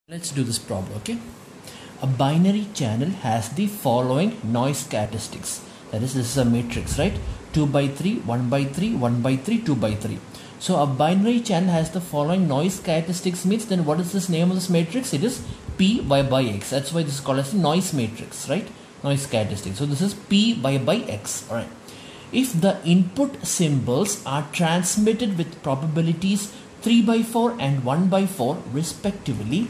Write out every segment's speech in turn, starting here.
Let's do this problem, okay? A binary channel has the following noise characteristics. That is, this is a matrix, right? 2 by 3, 1 by 3, 1 by 3, 2 by 3. So a binary channel has the following noise characteristics means then what is this name of this matrix? It is Py by X. That's why this is called as the noise matrix, right? Noise characteristics. So this is Py by X, alright. If the input symbols are transmitted with probabilities 3 by 4 and 1 by 4 respectively,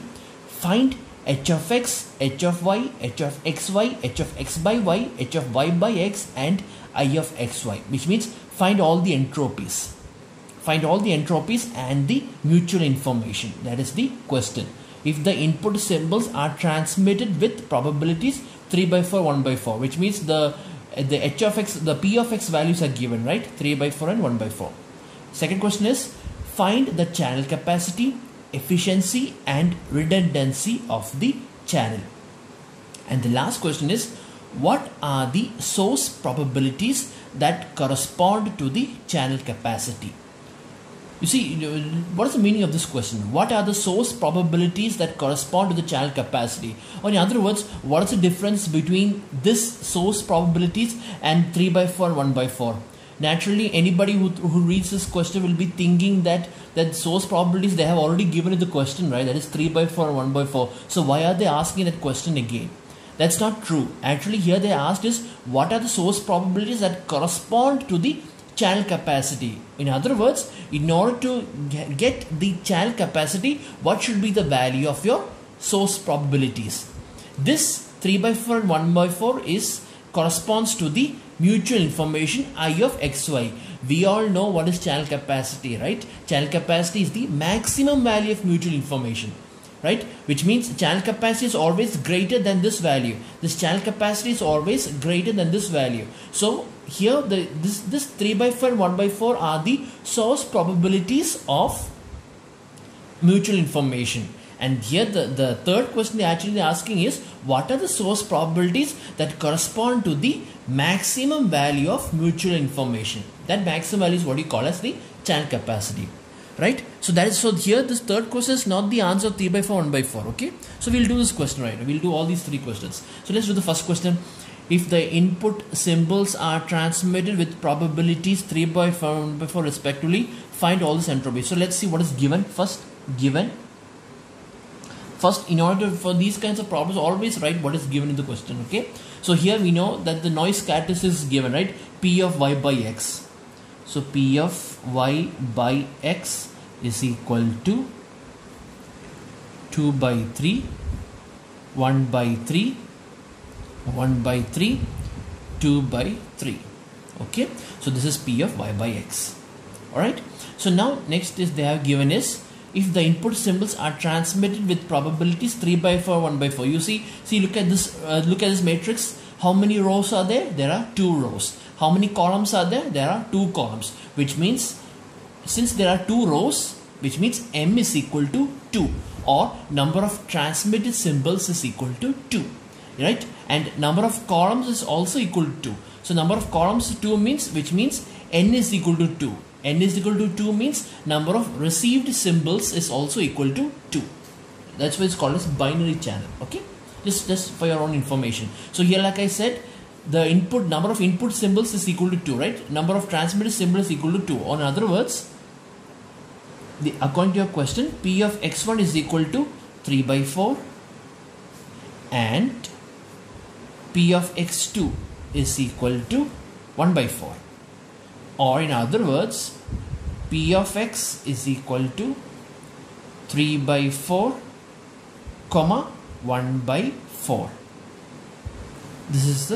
find h of x, h of y, h of xy, h of x by y, h of y by x and I of xy, which means find all the entropies. Find all the entropies and the mutual information. That is the question. If the input symbols are transmitted with probabilities 3 by 4, 1 by 4, which means the h of x, the p of x values are given, right? 3 by 4 and 1 by 4. Second question is find the channel capacity, efficiency and redundancy of the channel. And the last question is what are the source probabilities that correspond to the channel capacity? You see, what is the meaning of this question? What are the source probabilities that correspond to the channel capacity? Or in other words, what is the difference between this source probabilities and 3 by 4 and 1 by 4? Naturally, anybody who reads this question will be thinking that source probabilities they have already given in the question, right? That is 3 by 4 and 1 by 4. So why are they asking that question again? That's not true. Actually, here they asked is what are the source probabilities that correspond to the channel capacity? In other words, in order to get the channel capacity, what should be the value of your source probabilities? This 3 by 4 and 1 by 4 corresponds to the mutual information I of xy. We all know what is channel capacity, right? Channel capacity is the maximum value of mutual information, right? Which means channel capacity is always greater than this value. This channel capacity is always greater than this value. So here this 3 by 4 and 1 by 4 are the source probabilities of mutual information. And here the third question they're actually asking is what are the source probabilities that correspond to the maximum value of mutual information? That maximum value is what you call as the channel capacity, right? So here this third question is not the answer of 3 by 4 1 by 4. Okay, so we'll do this question, right? We'll do all these three questions. So let's do the first question. If the input symbols are transmitted with probabilities 3 by 4 1 by 4 respectively, find all this entropy. So let's see what is given first. First, in order for these kinds of problems, always write what is given in the question, okay? So here we know that the noise characteristic is given, right? P of y by x. So P of y by x is equal to 2 by 3, 1 by 3, 1 by 3, 2 by 3. Okay? So this is P of y by x. Alright? So now next is they have given is if the input symbols are transmitted with probabilities 3 by 4, 1 by 4. You see, look at this matrix. How many rows are there? There are 2 rows. How many columns are there? There are 2 columns. Which means, since there are 2 rows, which means m is equal to 2. Or number of transmitted symbols is equal to 2. Right? And number of columns is also equal to 2. So number of columns 2 means, which means n is equal to 2. N is equal to 2 means number of received symbols is also equal to 2. That's why it's called as binary channel. Okay, just for your own information. So here, like I said, the number of input symbols is equal to 2, right? Number of transmitted symbols is equal to 2. Or in other words, according to your question, P of x1 is equal to 3 by 4 and P of x2 is equal to 1 by 4. Or in other words, P of x is equal to 3 by 4, comma 1 by 4. This is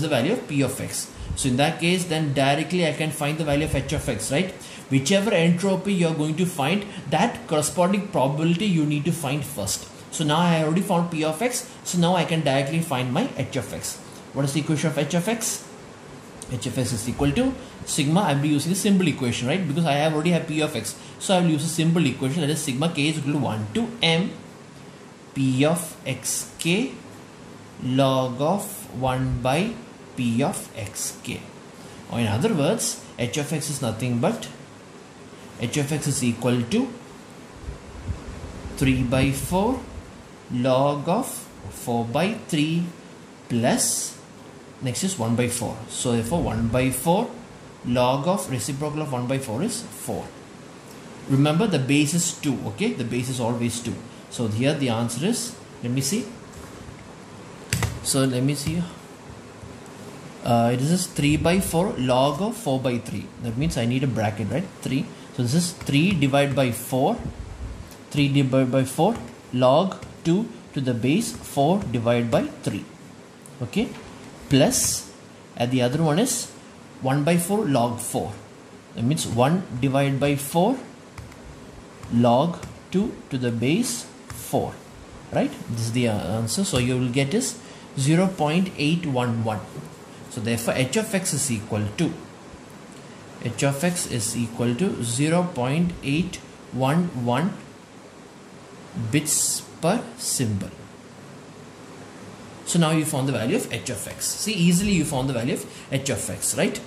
the value of P of x. So in that case, then directly I can find the value of h of x, right? Whichever entropy you are going to find, that corresponding probability you need to find first. So now I already found P of x. So now I can directly find my h of x. What is the equation of h of x? H of x is equal to sigma. I will be using a simple equation, right? Because I already have P of x. So I will use a simple equation, that is sigma k is equal to 1 to m P of xk log of 1 by P of xk. Or in other words, h of x is nothing but h of x is equal to 3 by 4 log of 4 by 3 plus next is 1 by 4. So therefore 1 by 4 log of reciprocal of 1 by 4 is 4. Remember the base is 2. Okay, the base is always 2. So here the answer is, let me see. So let me see. It is 3 by 4 log of 4 by 3. That means I need a bracket, right? 3. So this is 3 divided by 4. 3 divided by 4 log 2 to the base 4 divided by 3. Okay. Plus, and the other one is 1 by 4 log 4. That means 1 divided by 4 log 2 to the base 4. Right? This is the answer. So you will get is 0.811. So therefore h of x is equal to 0.811 bits per symbol. So now you found the value of h of x. See, easily you found the value of h of x, right?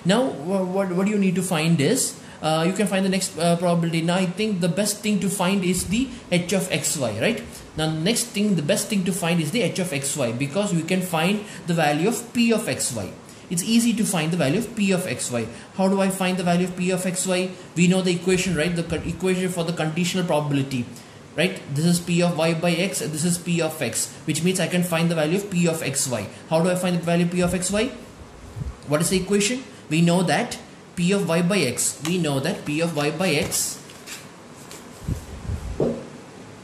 Now what you need to find is you can find the next probability. Now I think the best thing to find is the h of xy, right? Now the best thing to find is the h of xy, because we can find the value of p of xy. It's easy to find the value of p of xy. How do I find the value of p of xy? We know the equation, right? The equation for the conditional probability, right? This is p of y by x, and this is p of x, which means I can find the value of p of xy. How do I find the value of p of xy? What is the equation? We know that p of y by x. We know that p of y by x,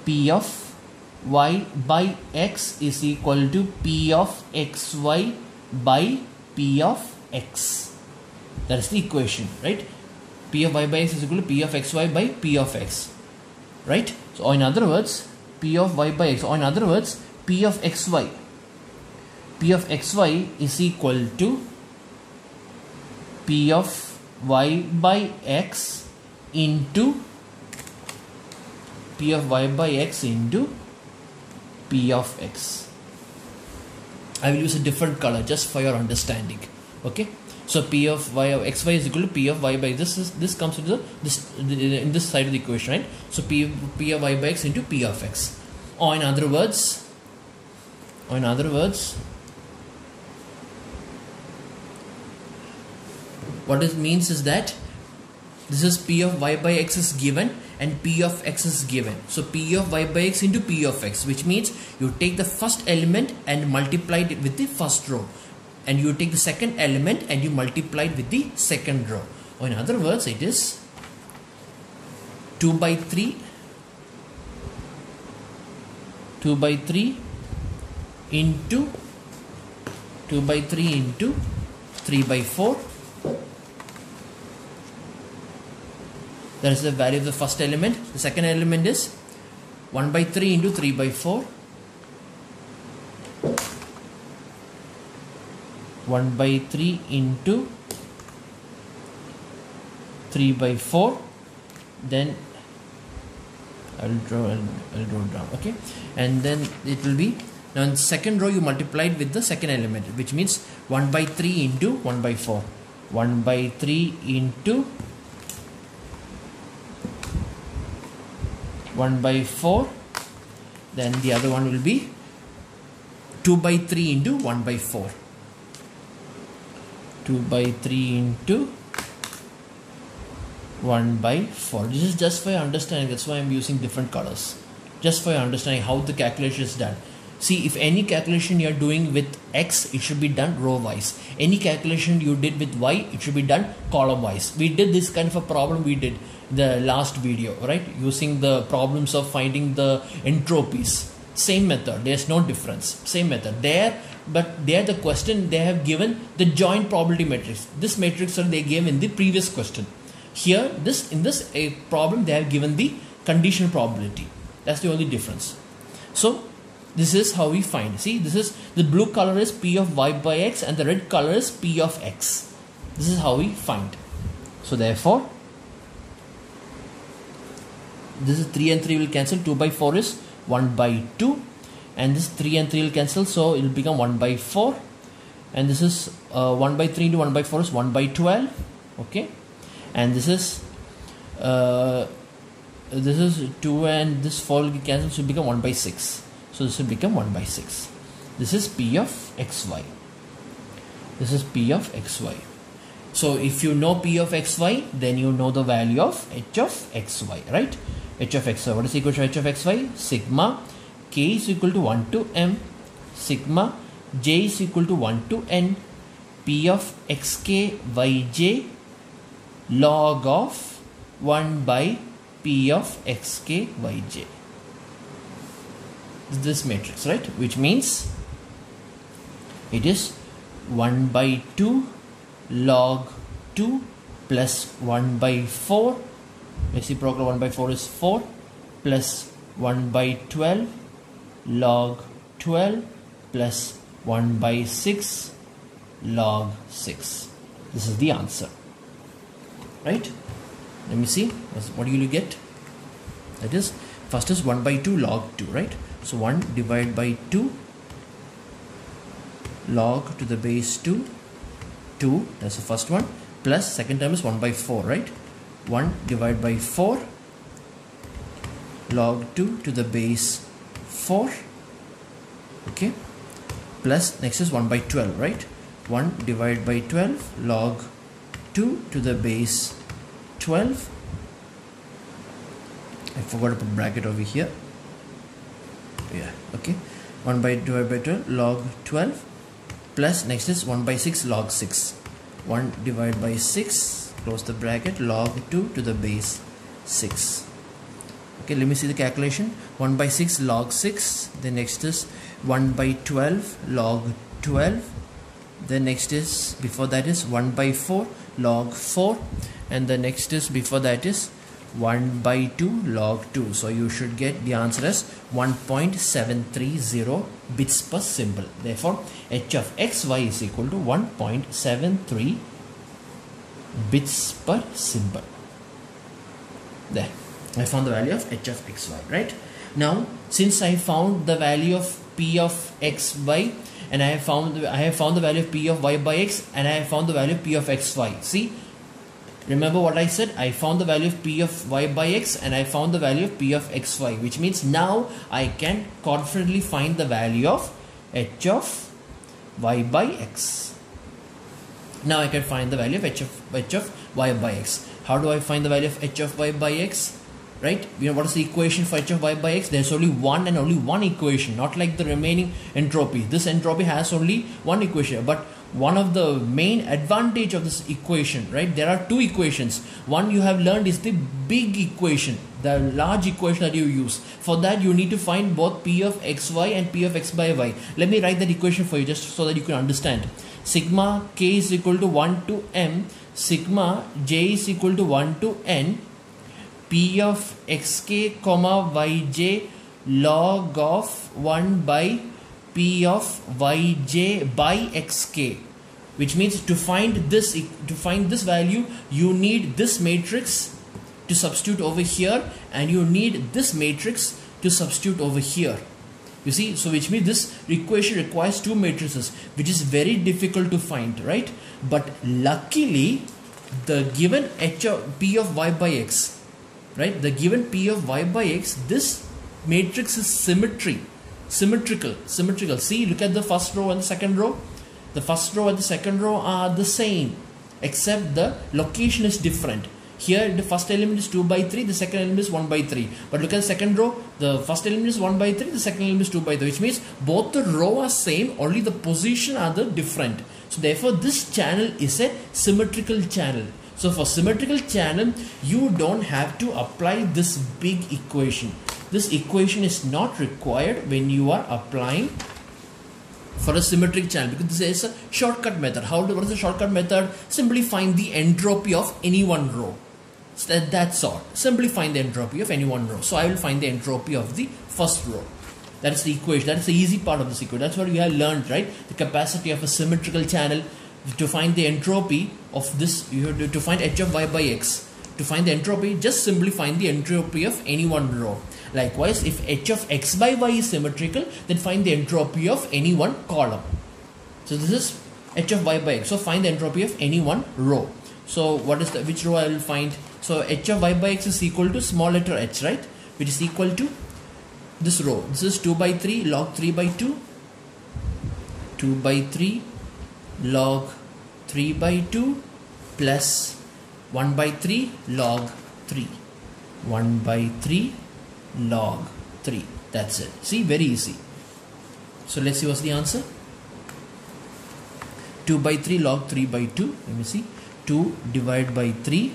p of y by x is equal to p of xy by p of x. That is the equation, right? P of y by x is equal to p of xy by p of x, right? So in other words, p of y by x, or in other words, p of xy is equal to p of y by x into p of y by x into p of x. I will use a different color just for your understanding. Okay, so p of y of xy is equal to p of y by this comes into in this side of the equation, right? So p of y by x into p of x, or in other words, what it means is that this is p of y by x is given and p of x is given. So p of y by x into p of x, which means you take the first element and multiply it with the first row, and you take the second element and you multiply it with the second row. Or in other words, it is 2 by 3 into 3 by 4. That is the value of the first element. The second element is 1 by 3 into 3 by 4. 1 by 3 into 3 by 4. Then I'll draw down. Okay, and then it will be, now in the second row you multiplied with the second element, which means 1 by 3 into 1 by 4. 1 by 3 into 1 by 4. Then the other one will be 2 by 3 into 1 by 4. 2 by 3 into 1 by 4. This is just for your understanding. That's why I'm using different colors. Just for your understanding how the calculation is done. See, if any calculation you are doing with x, it should be done row wise. Any calculation you did with y, it should be done column wise. We did this kind of a problem we did in the last video, right? Using the problems of finding the entropies. Same method. There's no difference. Same method. But there the question, they have given the joint probability matrix. This matrix they gave in the previous question. Here, in this problem, they have given the conditional probability. That's the only difference. So this is how we find. See, this is the blue color is p of y by x and the red color is p of x. This is how we find. So therefore, this is 3 and 3 will cancel. 2 by 4 is 1 by 2, and this 3 and 3 will cancel, so it will become 1 by 4, and this is 1 by 3 into 1 by 4 is 1 by 12. Okay, and this is 2 and this 4 will cancel, so it will become 1 by 6. So this will become 1 by 6. This is P of xy. This is P of xy. So if you know P of xy, then you know the value of h of xy, right? H of xy. What is equal to h of xy? Sigma k is equal to 1 to m. Sigma j is equal to 1 to n. P of xk yj log of 1 by P of xk yj. This matrix, right? Which means it is 1 by 2 log 2 plus 1 by 4. Reciprocal 1 by 4 is 4 plus 1 by 12 log 12 plus 1 by 6 log 6. This is the answer, right? Let me see. What do you get? That is, first is 1 by 2 log 2, right? So 1 divided by 2 log to the base 2, 2, that's the first one, plus second term is 1 by 4, right? 1 divided by 4 log 2 to the base 4, okay, plus next is 1 by 12, right? 1 divided by 12 log 2 to the base 12. I forgot to put bracket over here. Yeah, okay. 1 by divided by 12 log 12 plus next is 1 by 6 log 6. 1 divided by 6, close the bracket, log 2 to the base 6. Okay, let me see the calculation. 1 by 6 log 6. The next is 1 by 12 log 12. The next is, before that is 1 by 4 log 4. And the next is, before that is 1 by 2 log 2. So you should get the answer as 1.730 bits per symbol. Therefore, h of xy is equal to 1.73 bits per symbol. There, I found the value of h of xy, right? Now, since I found the value of p of xy, and I have found the value of p of y by x, and I have found the value of p of xy. See, remember what I said? I found the value of p of y by x and I found the value of p of xy, which means now I can confidently find the value of h of y by x. Now I can find the value of h of y by x. How do I find the value of h of y by x? Right? You know what is the equation for h of y by x? There's only one and only one equation, not like the remaining entropy. This entropy has only one equation, but one of the main advantage of this equation, right? There are two equations. One you have learned is the big equation, the large equation that you use. For that you need to find both p of xy and p of x by y. Let me write that equation for you just so that you can understand. Sigma k is equal to 1 to m, sigma j is equal to 1 to n, p of xk comma yj log of 1 by p of yj by xk, which means to find this value you need this matrix to substitute over here, and you need this matrix to substitute over here. You see, so which means this equation requires two matrices, which is very difficult to find, right? But luckily the given h of p of y by x, right, the given p of y by x, this matrix is symmetrical. See, look at the first row and the second row. The first row and the second row are the same, except the location is different. Here the first element is 2 by 3, the second element is 1 by 3. But look at the second row, the first element is 1 by 3, the second element is 2 by 3, which means both the row are same, only the position are the different. So therefore this channel is a symmetrical channel. So for symmetrical channel, you don't have to apply this big equation. This equation is not required when you are applying for a symmetric channel, because this is a shortcut method. What is the shortcut method? Simply find the entropy of any one row. So that's all. Simply find the entropy of any one row. So I will find the entropy of the first row. That is the equation. That is the easy part of this equation. That's what we have learned, right? The capacity of a symmetrical channel. To find the entropy of this, you have to find h of y by x. To find the entropy, just simply find the entropy of any one row. Likewise, if h of x by y is symmetrical, then find the entropy of any one column. So this is h of y by x. So find the entropy of any one row. So what is which row I will find? So h of y by x is equal to small letter h, right? Which is equal to this row. This is 2 by 3 log 3 by 2. 2 by 3 log 3 by 2 plus 1 by 3 log 3. 1 by 3 log 3. That's it. See, very easy. So let's see what's the answer. 2 by 3 log 3 by 2. Let me see. 2 divided by 3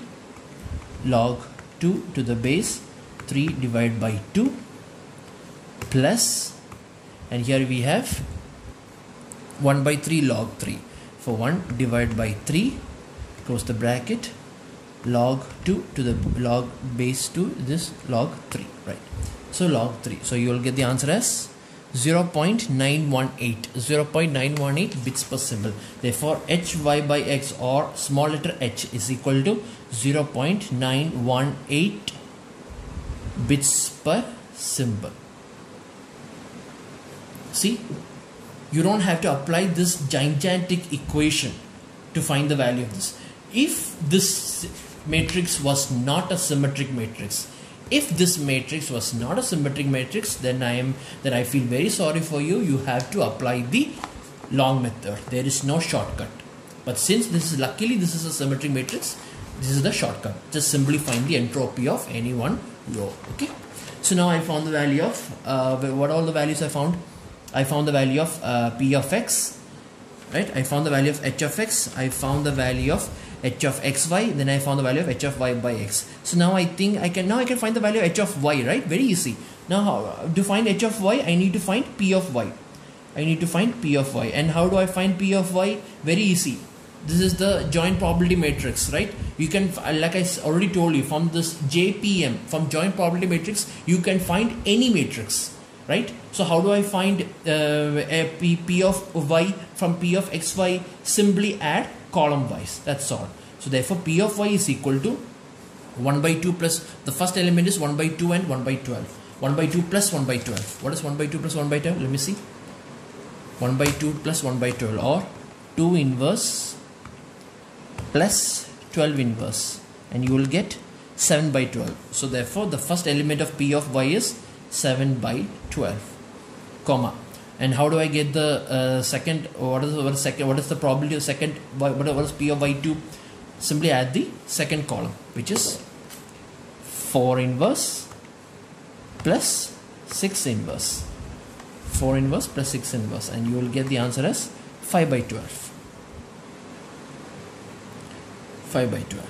log 2 to the base 3 divided by 2 plus, and here we have 1 by 3 log 3. For 1 divided by 3, close the bracket, log 2 to the log base 2, this log 3, right? So log 3. So you will get the answer as 0.918 bits per symbol. Therefore hy by x, or small letter h, is equal to 0.918 bits per symbol. See, you don't have to apply this gigantic equation to find the value of this. If this matrix was not a symmetric matrix, then I feel very sorry for you. You have to apply the long method. There is no shortcut. But since luckily this is a symmetric matrix, this is the shortcut. Just simply find the entropy of any one row. Okay. So now I found the value of what all the values I found. I found the value of p of x, right? I found the value of h of x. I found the value of h of xy. Then I found the value of h of y by x. So now I think I can find the value of h of y, right? Very easy. Now to find h of y, I need to find p of y. And how do I find p of y? Very easy. This is the joint probability matrix, right? You can, like I already told you, from this JPM, from joint probability matrix, you can find any matrix, right? So how do I find p of y from p of xy? Simply add column wise. That's all. So therefore p of y is equal to 1 by 2 plus, the first element is 1 by 2 and 1 by 12. 1 by 2 plus 1 by 12. What is 1 by 2 plus 1 by 12? Let me see. 1 by 2 plus 1 by 12, or 2 inverse plus 12 inverse, and you will get 7 by 12. So therefore the first element of p of y is 7 by 12, comma. And how do I get the second? What is the probability of second? What is p of y2? Simply add the second column, which is 4 inverse plus 6 inverse. 4 inverse plus 6 inverse, and you will get the answer as 5 by 12. 5 by 12.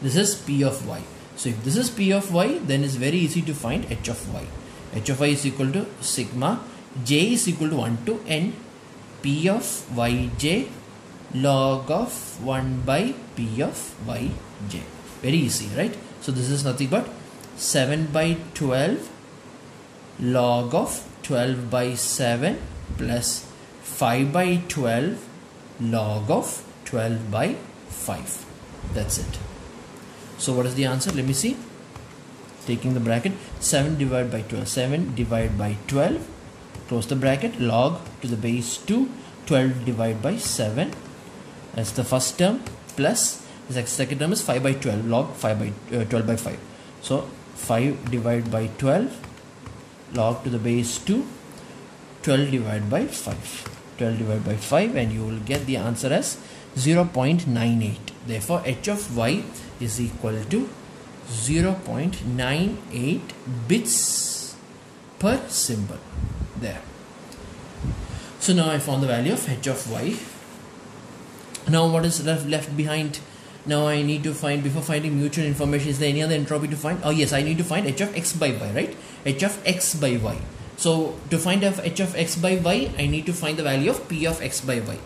This is p of y. So if this is p of y, then it's very easy to find h of y. H of y is equal to sigma j is equal to 1 to n p of yj log of 1 by p of yj. Very easy, right? So this is nothing but 7 by 12 log of 12 by 7 plus 5 by 12 log of 12 by 5. That's it. So what is the answer? Let me see. Taking the bracket, 7 divided by 12. 7 divided by 12. Close the bracket. Log to the base 2. 12 divided by 7. That's the first term. Plus the second term is 5 by 12. Log 5 by 12 by 5. So 5 divided by 12. Log to the base 2. 12 divided by 5. 12 divided by 5, and you will get the answer as 0.98. Therefore h of y is equal to 0.98 bits per symbol. There. So now I found the value of h of y. Now what is left behind? Now I need to find, before finding mutual information, is there any other entropy to find? Oh yes, I need to find h of x by y, right? H of x by y. So to find h of x by y, I need to find the value of p of x by y.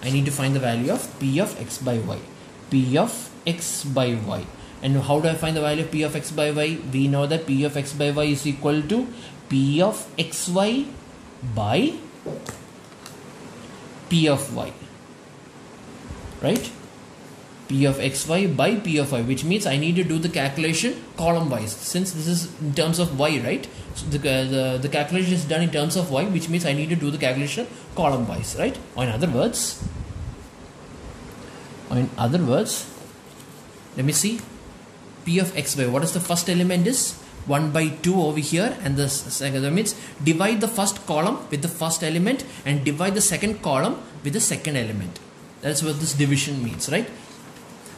I need to find the value of p of x by y. P of x by y. And how do I find the value of p of x by y? We know that p of x by y is equal to p of xy by p of y. Right? P of xy by p of y, which means I need to do the calculation column wise, since this is in terms of y, right? So the calculation is done in terms of y, which means I need to do the calculation column wise, right? Or in other words, let me see. P of xy, what is the first element is 1 by 2 over here, and the second, that means divide the first column with the first element and divide the second column with the second element. That's what this division means, right?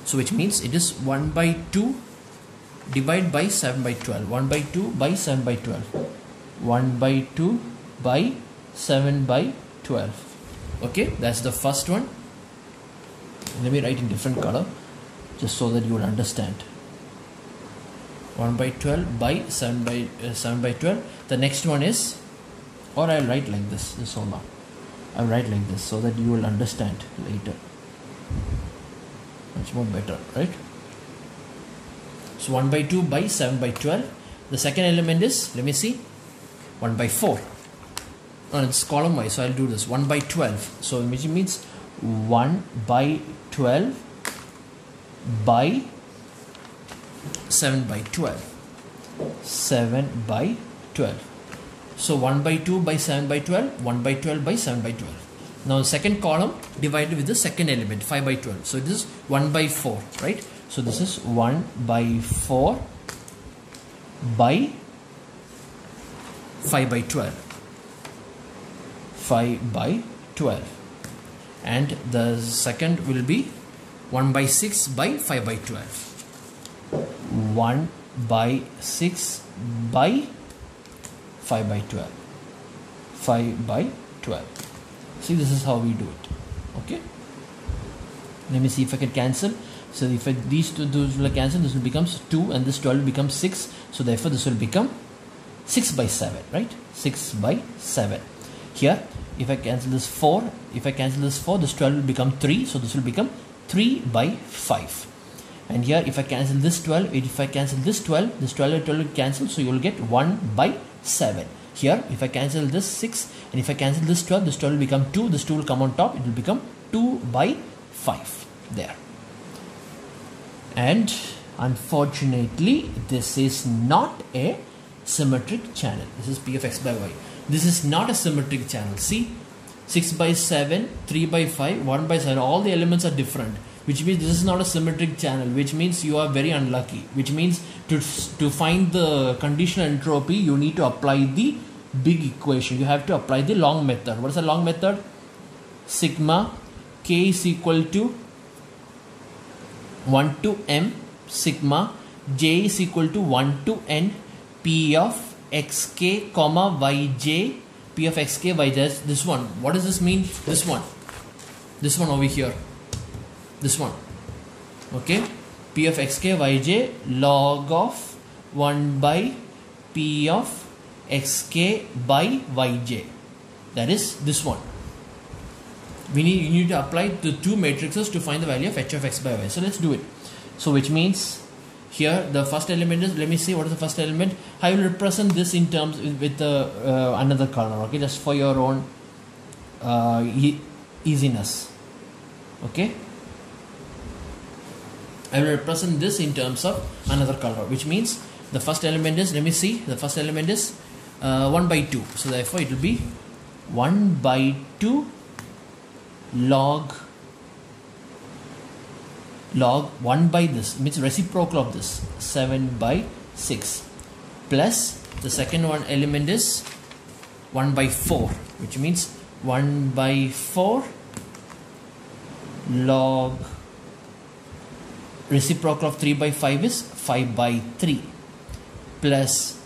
So which means it is 1 by 2 divided by 7 by 12. 1 by 2 by 7 by 12. 1 by 2 by 7 by 12. Okay, that's the first one. Let me write in different color just so that you will understand. 1 by 12 by 7 by 12. The next one is, or I'll write like this. This hold on. I'll write like this so that you will understand later. Much more better, right? So 1 by 2 by 7 by 12. The second element is, let me see, 1 by 4. No, it's column wise, so I'll do this. 1 by 12. So which means 1 by 12 by 7 by 12. 7 by 12. So 1 by 2 by 7 by 12. 1 by 12 by 7 by 12. Now the second column divided with the second element, 5 by 12. So this is 1 by 4, right? So this is 1 by 4 by 5 by 12. 5 by 12. And the second will be 1 by 6 by 5 by 12. 1 by 6 by 5 by 12. 5 by 12. See, this is how we do it. Okay. Let me see if I can cancel. So if these two will cancel, this will become 2 and this 12 becomes 6. So therefore this will become 6 by 7, right? 6 by 7. Here, if I cancel this 4, this 12 will become 3. So this will become 3 by 5. And here, if I cancel this 12, this 12 and 12 will cancel. So you will get 1 by 7. Here, if I cancel this 6 and if I cancel this 12 will become 2. This 2 will come on top. It will become 2 by 5 there. And unfortunately, this is not a symmetric channel. This is P of x by y. This is not a symmetric channel. See, 6 by 7, 3 by 5, 1 by 7. All the elements are different. Which means this is not a symmetric channel. Which means you are very unlucky. Which means to find the conditional entropy, you need to apply the big equation. You have to apply the long method. What is the long method? Sigma k is equal to 1 to m sigma j is equal to 1 to n p of xk comma yj, p of xk yj. This one, what does this mean? This one over here, this one. Okay, p of xk yj log of 1 by p of xk by yj. That is this one. You need to apply the two matrices to find the value of h of x by y. So let's do it. So which means here the first element is, let me see what is the first element. I will represent this in terms with another color, okay, just for your own easiness. Okay, I will represent this in terms of another color, which means the first element is, let me see, the first element is 1 by 2. So therefore it will be 1 by 2 log 1 by this, means reciprocal of this, 7 by 6, plus the second one element is 1 by 4, which means 1 by 4 log reciprocal of 3 by 5 is 5 by 3, plus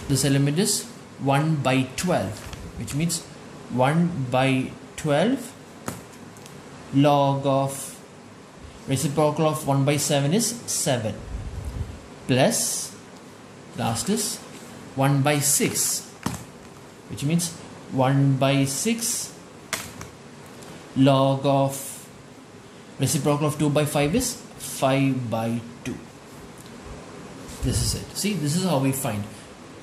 this element is 1 by 12, which means 1 by 12 log of reciprocal of 1 by 7 is 7, plus last is 1 by 6, which means 1 by 6 log of reciprocal of 2 by 5 is 5 by 2. This is it. See, this is how we find.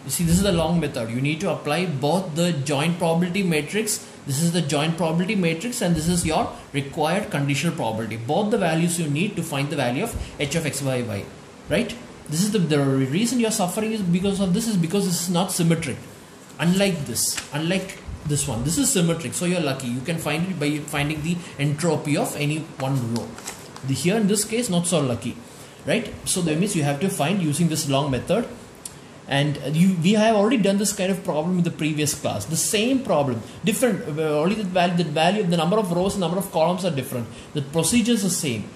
You see, this is the long method. You need to apply both the joint probability matrix. This is the joint probability matrix and this is your required conditional probability. Both the values you need to find the value of h of x by y. Right? This is the reason you are suffering is because of this, is because this is not symmetric. Unlike this one, this is symmetric. So you are lucky. You can find it by finding the entropy of any one row. Here in this case, not so lucky. right? So that means you have to find using this long method. And we have already done this kind of problem in the previous class. The same problem, different, only the value, the number of rows and number of columns are different. The procedure is the same,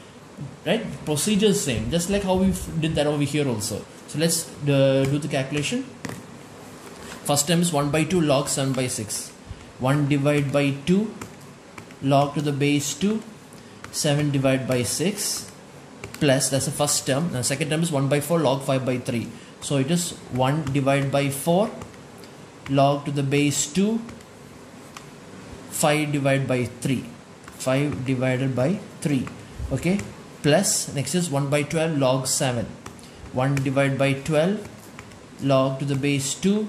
right? Procedure is same, just like how we did that over here also. So let's do the calculation. First term is 1 by 2 log 7 by 6. 1 divided by 2 log to the base 2, 7 divided by 6, plus, that's the first term. And the second term is 1 by 4 log 5 by 3. So it is 1 divided by 4 log to the base 2, 5 divided by 3. 5 divided by 3. Okay. Plus, next is 1 by 12 log 7. 1 divided by 12 log to the base 2,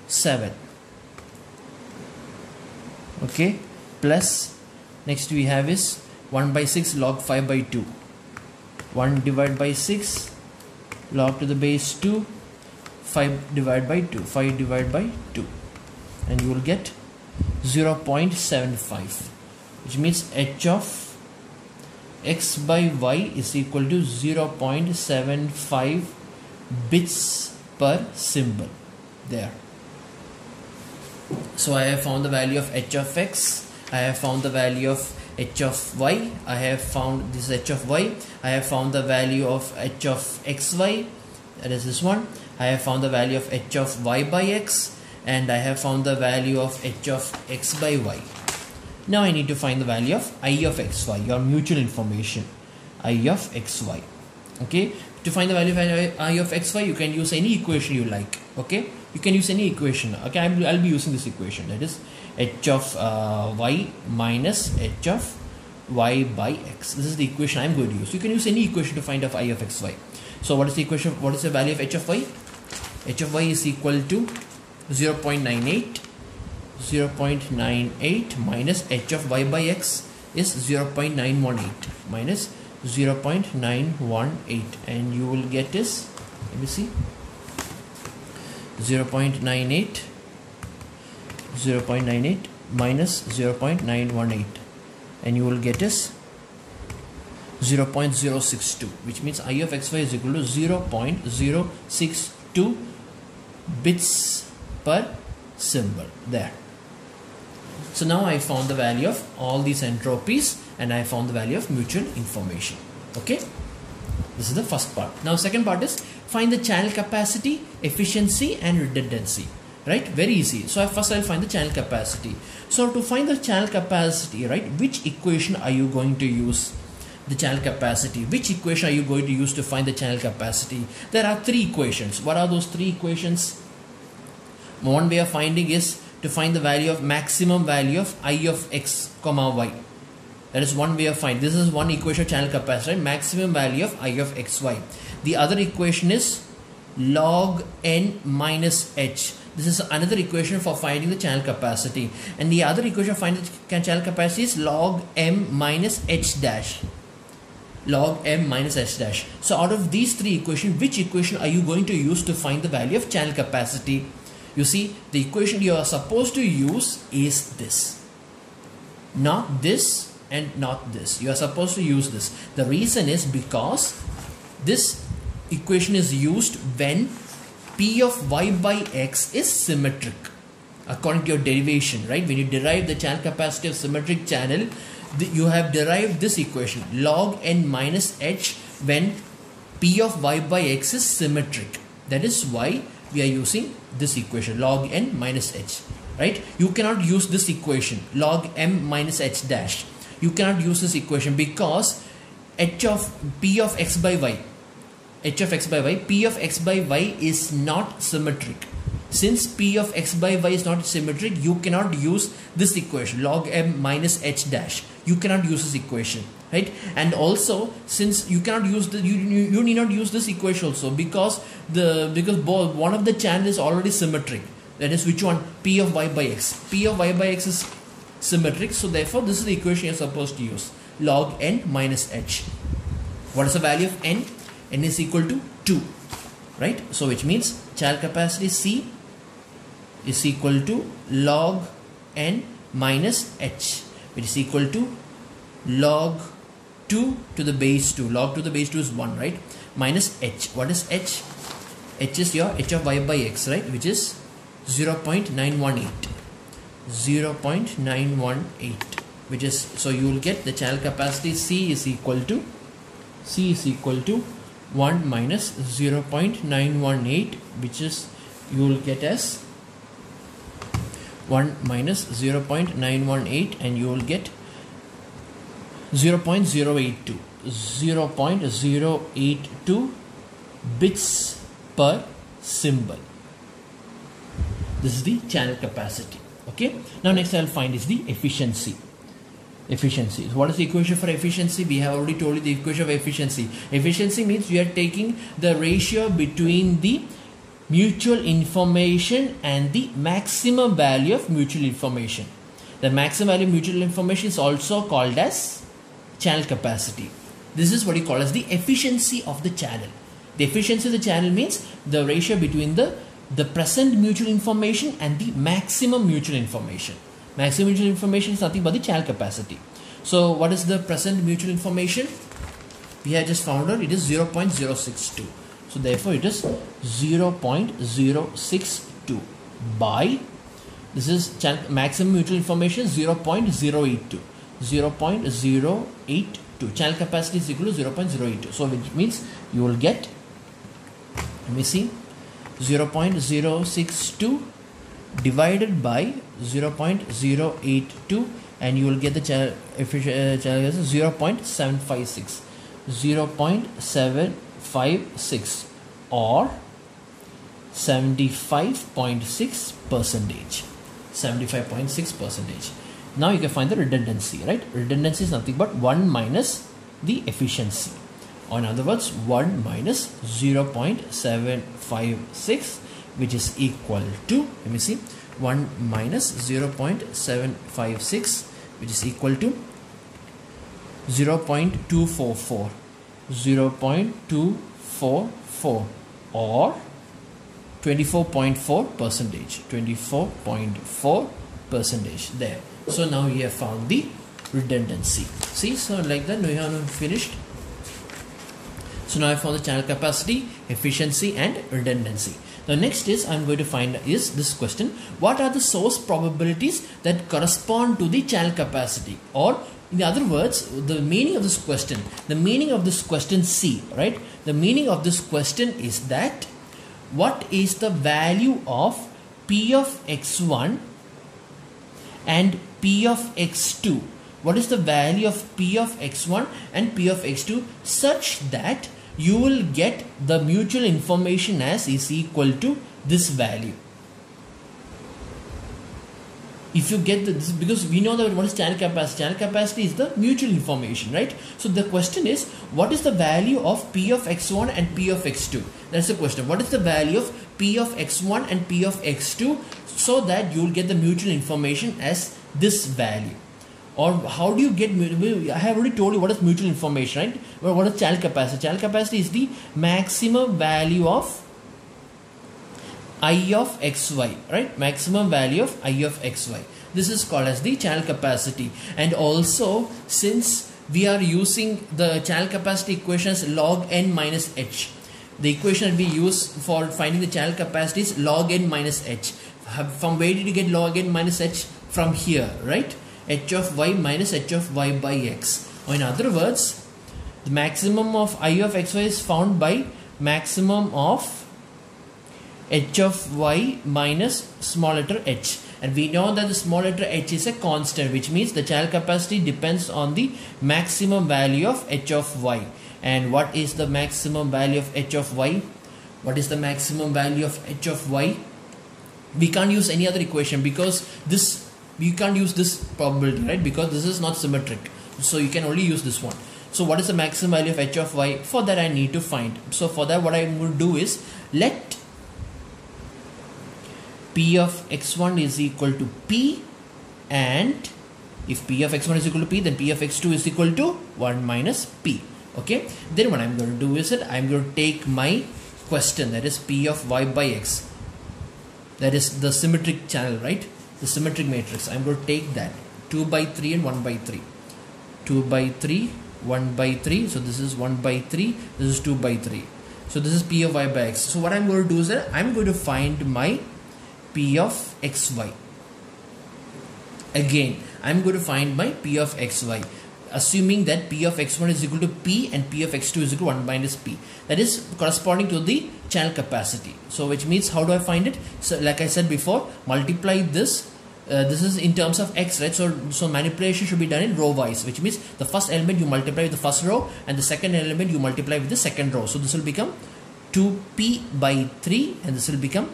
7. Okay. Plus, next we have is 1 by 6 log 5 by 2. 1 divided by 6 log to the base 2, 5 divided by 2. 5 divided by 2. And you will get 0.75, which means h of x by y is equal to 0.75 bits per symbol. There. So I have found the value of h of x. I have found the value of h of y. I have found this h of y. I have found the value of h of xy, that is this one. I have found the value of h of y by x, and I have found the value of h of x by y. Now I need to find the value of I of xy, your mutual information, I of xy. Okay, to find the value of I of xy, you can use any equation you like. Okay, you can use any equation. Okay, I'll be using this equation, that is h of y minus h of y by x. This is the equation I'm going to use. You can use any equation to find out I of xy. So what is the equation? What is the value of h of y? H of y is equal to 0.98. 0.98 minus h of y by x is 0.918 minus 0.918, and you will get is, let me see, 0.98 minus 0.918, and you will get is 0.062, which means I of xy is equal to 0.062 bits per symbol. There. So now I found the value of all these entropies, and I found the value of mutual information. Okay, this is the first part. Now second part is find the channel capacity, efficiency and redundancy. Right, very easy. So first I'll find the channel capacity. So to find the channel capacity, right, which equation are you going to use? The channel capacity, which equation are you going to use to find the channel capacity? There are three equations. What are those three equations? One way of finding is to find the value of maximum value of I of x comma y. That is one way of finding. This is one equation of channel capacity, right? Maximum value of I of xy. The other equation is log n minus h. This is another equation for finding the channel capacity. And the other equation for finding the channel capacity is log m minus h dash. Log m minus h dash. So out of these three equations, which equation are you going to use to find the value of channel capacity? You see, the equation you are supposed to use is this. Not this and not this. You are supposed to use this. The reason is because this equation is used when P of y by x is symmetric. According to your derivation, right? When you derive the channel capacity of symmetric channel, you have derived this equation, log n minus h, when P of y by x is symmetric. That is why we are using this equation, log n minus h, right? You cannot use this equation, log m minus h dash. You cannot use this equation because h of P of x by y, h of x by y, P of x by y is not symmetric. Since P of x by y is not symmetric, you cannot use this equation, log m minus h dash. You cannot use this equation, right? And also, since you cannot use the, you need not use this equation also because both one of the channel is already symmetric. That is which one? P of y by x. P of y by x is symmetric, so therefore this is the equation you are supposed to use, log n minus h. What is the value of n? N is equal to 2, right? So which means channel capacity C is equal to log n minus h, which is equal to log 2 to the base 2. Log 2 to the base 2 is 1, right? Minus h. What is h? H is your h of y by x, right? Which is 0.918. 0.918. Which is, so you will get the channel capacity C is equal to 1 minus 0.918, which is, you will get as 1 minus 0.918, and you will get 0.082. 0.082 bits per symbol. This is the channel capacity. Okay. Now next I will find is the efficiency. Efficiency. So what is the equation for efficiency? We have already told you the equation of efficiency. Efficiency means we are taking the ratio between the mutual information and the maximum value of mutual information. The maximum value of mutual information is also called as channel capacity. This is what you call as the efficiency of the channel. The efficiency of the channel means the ratio between the present mutual information and the maximum mutual information. Maximum mutual information is nothing but the channel capacity. So what is the present mutual information? We have just found out it is 0.062. So therefore it is 0.062 by, this is maximum mutual information 0.082. 0.082. Channel capacity is equal to 0.082. So which means you will get, let me see, 0.062 divided by 0.082, and you will get the channel capacity 0.756. 0.756 or 75.6 percentage. 75.6 percentage. Now you can find the redundancy, right? Redundancy is nothing but 1 minus the efficiency. Or in other words, 1 minus 0.756, which is equal to, let me see, 1 minus 0.756, which is equal to 0.244. 0.244 or 24.4 percentage. 24.4 percentage there. So now we have found the redundancy. See, so like that we have finished. So now I found the channel capacity, efficiency and redundancy. The next is I'm going to find is this question: what are the source probabilities that correspond to the channel capacity? Or in other words, the meaning of this question, C, right? The meaning of this question is that what is the value of P of x1 and P of x2? What is the value of P of x1 and P of x2 such that you will get the mutual information as is equal to this value? If you get this, because we know that what is channel capacity? Channel capacity is the mutual information, right? So the question is, what is the value of P of x1 and P of x2? That's the question. What is the value of P of x1 and P of x2 so that you will get the mutual information as this value? Or how do you get, I have already told you what is mutual information, right? Well, what is channel capacity? Channel capacity is the maximum value of I of xy, right? Maximum value of I of xy. This is called as the channel capacity. And also, since we are using the channel capacity equation as log n minus h, the equation that we use for finding the channel capacity is log n minus h. From where did you get log n minus h? From here, right? H of y minus h of y by x. Or in other words, the maximum of I of xy is found by maximum of h of y minus small letter h. And we know that the small letter h is a constant, which means the channel capacity depends on the maximum value of h of y. And what is the maximum value of h of y? What is the maximum value of h of y? We can't use any other equation because this, you can't use this probability, right? Because this is not symmetric. So you can only use this one. So what is the maximum value of h of y? For that I need to find. So for that what I will do is, let P of x1 is equal to P, and if P of x1 is equal to P, then P of x2 is equal to 1 minus P. Okay. Then what I'm going to do is that I'm going to take my question, that is P of y by x. That is the symmetric channel, right? The symmetric matrix. I'm going to take that 2 by 3 and 1 by 3. 2 by 3 1 by 3. So this is 1 by 3, this is 2 by 3. So this is P of y by x. So what I'm going to do is that I'm going to find my P of xy. Again, I'm going to find my P of xy, assuming that P of x1 is equal to P and P of x2 is equal to 1 minus P. That is corresponding to the channel capacity. So which means, how do I find it? So like I said before, multiply this. This is in terms of x, right? So manipulation should be done in row wise, which means the first element you multiply with the first row and the second element you multiply with the second row. So this will become 2p by 3 and this will become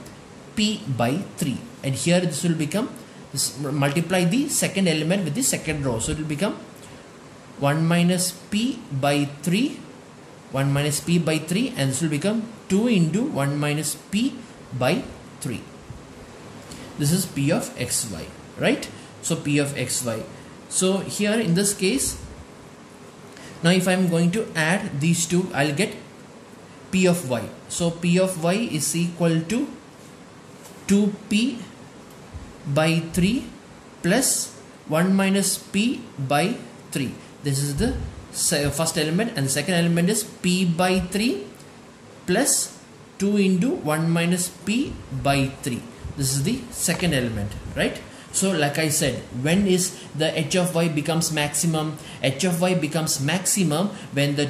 p by 3. And here this will become, this multiply the second element with the second row. So it will become 1 minus p by 3, 1 minus p by 3, and this will become 2 into 1 minus p by 3. This is P of xy, right? So P of xy. So here in this case, now if I am going to add these two, I'll get P of y. So P of y is equal to 2p by 3 plus 1 minus p by 3. This is the first element, and the second element is p by 3 plus 2 into 1 minus p by 3. This is the second element, right? So like I said, when is the h of y becomes maximum? H of y becomes maximum when the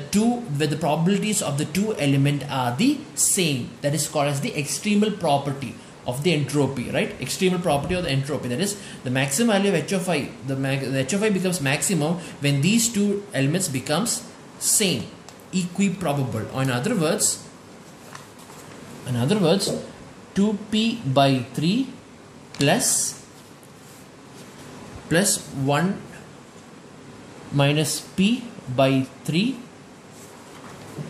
probabilities of the two elements are the same. That is called as the extremal property of the entropy, right? Extremal property of the entropy. That is the maximum value of h of y. The h of y becomes maximum when these two elements becomes same, equiprobable. Or in other words, 2p by 3 plus 1 minus p by 3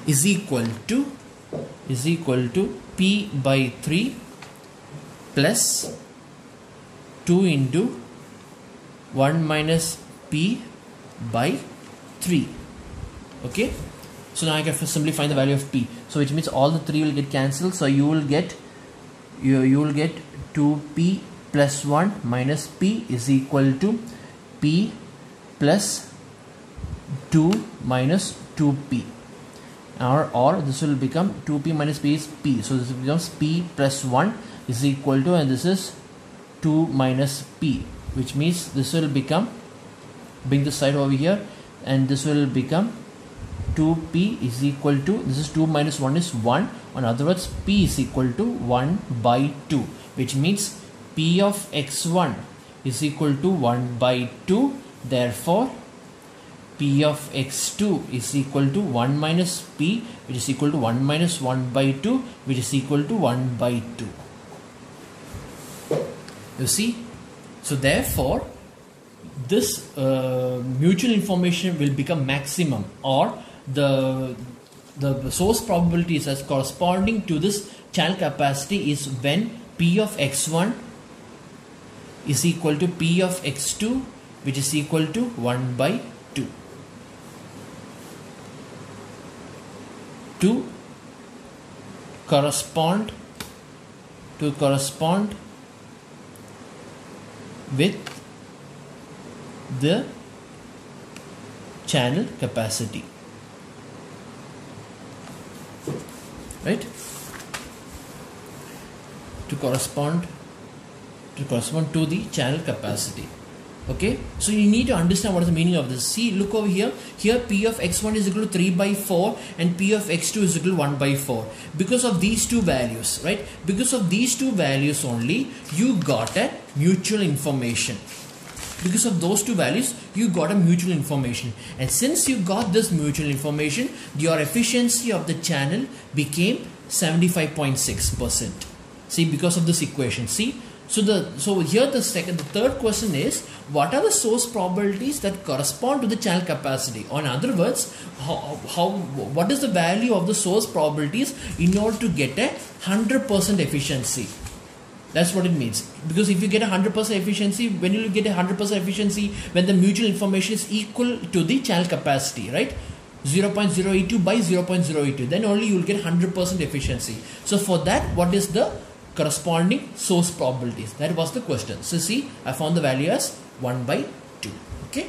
is equal to p by 3 plus 2 into 1 minus p by 3. Okay, so now I can simply find the value of p. So which means all the 3 will get cancelled. So you will get 2p plus 1 minus p is equal to p plus 2 minus 2p, or this will become 2p minus p is p. So this becomes p plus 1 is equal to, and this is 2 minus p, which means this will become, bring this side over here, and this will become 2p is equal to, this is 2 minus 1 is 1. In other words, p is equal to 1 by 2, which means p of x1 is equal to 1 by 2. Therefore, p of x2 is equal to 1 minus p, which is equal to 1 minus 1 by 2, which is equal to 1 by 2. You see? So therefore, this mutual information will become maximum, or the source probabilities as corresponding to this channel capacity is when P of x1 is equal to P of x2, which is equal to 1 by 2. To correspond with the channel capacity, right? To correspond to the channel capacity. Okay, so you need to understand what is the meaning of this. See, look over here. Here P of x1 is equal to 3 by 4 and P of x2 is equal to 1 by 4. Because of these two values, right? Because of these two values only, you got a mutual information. Because of those two values, you got a mutual information. And since you got this mutual information, your efficiency of the channel became 75.6%. See, because of this equation. See, so here the third question is, what are the source probabilities that correspond to the channel capacity? Or in other words, what is the value of the source probabilities in order to get a 100% efficiency? That's what it means. Because if you get a 100% efficiency, when you get a 100% efficiency, when the mutual information is equal to the channel capacity, right? 0.082 by 0.082, then only you will get 100% efficiency. So for that, what is the corresponding source probabilities? That was the question. So see, I found the value as 1 by 2. Okay.